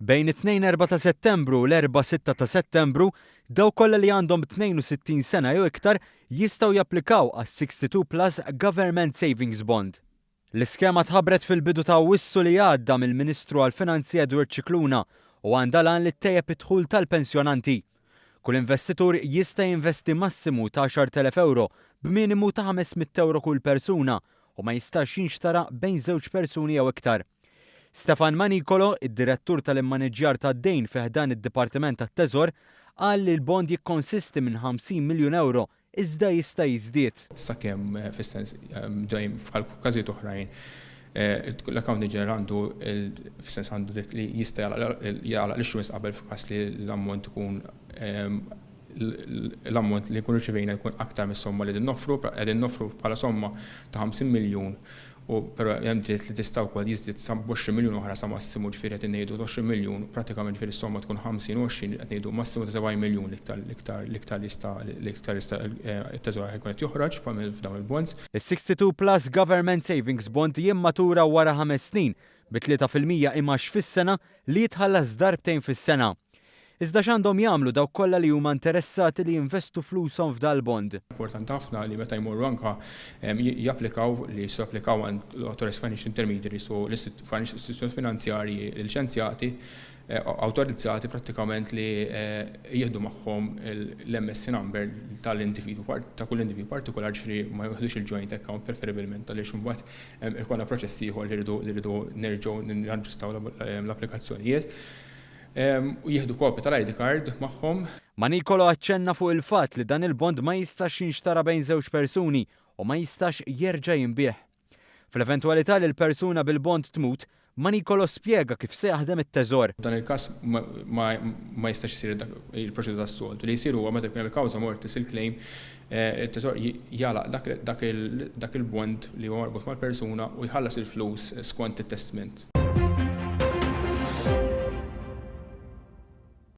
Bejn it-2-4 ta' Settembru u l-4-6 ta' Settembru, daw kollha li għandhom 62 sena jew iktar jistgħu japplikaw għas-62 Plus Government Savings Bond. L-iskema tħabbret fil-bidu ta' Awwissu li għadda mill-Ministru għall-Finanzi Edward Scicluna u għandha lan li ttejjeb id-dħul tal-pensjonanti. Kull investitur jista' jinvesti massimu ta' 10,000 euro b'minimu ta' 500 euro kull persuna u ma jistax jinxtara bejn żewġ persuni jew iktar. Stefan Manicolo, id-direttur tal-immaneġġjar tad-dejn fi ħdan id-Dipartiment tat-Teżor, qal li l-bond jikkonsisti minn 50 miljun euro iżda jista' jiżdied. Sakemm fis-sens ġejjin bħal każijiet oħrajn l-account manager għandu fis-sens għandu dik li jista' jagħlaq l-issuance qabel f'każ li l-ammont ikun l-ammont li jkun irċevejna jkun aktar mis-somma li qegħdin noffru bħala somma ta' 50 miljun. Però hemm dritt li tista' wkoll jiżdied sa 20 miljun oħra sa massimu ġifieri qed ngħidu 20 miljun, prattikament ġifieri s-somma tkun 50 u 20 qed ngħidu massimu ta' 70 miljun l-iktar jista' it-teżor jkun qed joħroġ bħal f'dawn il-bonds. Is-62 Plus Government Savings Bond jimmatura wara 5 snin bi 3% imax fis-sena li jitħallas darbtejn fis-sena. Iżda x'għandhom jagħmlu dawk kollha li huma interessati li jinvestu flushom f'dal-bond. Importanti ħafna li meta jmorru anke japplikaw għand l-Authorized Financial Intermediaries u l-istituzzjoni finanzjarji liċenzjati awtorizzati prattikament li jieħdu magħhom l-MSC number tal-individwu ta' kull individwu partikolar ġifieri ma jieħdux il-joint account preferibilment għaliex imbagħad ikollna proċess ieħor li rridu nerġgħu naġġustaw l-applikazzjonijiet. U jieħdu kopja tal-ID card magħhom. Manicolo aċċenna fuq il-fatt li dan il-bond ma jistax jinxtara bejn żewġ persuni u ma jistax jerġa' jinbih. Fl-eventwalità li l-persuna bil-bond tmut, Manicolo spjega kif se jaħdem it-teżor. Dan il-każ ma jistax isir il-proċedura tas-soltu li jsir huwa meta jkun hemm il-kawża mortis il-claim it-teżor jagħlaq dak il-bond li huwa marbut mal-persuna u jħallas il-flus skont it-testament.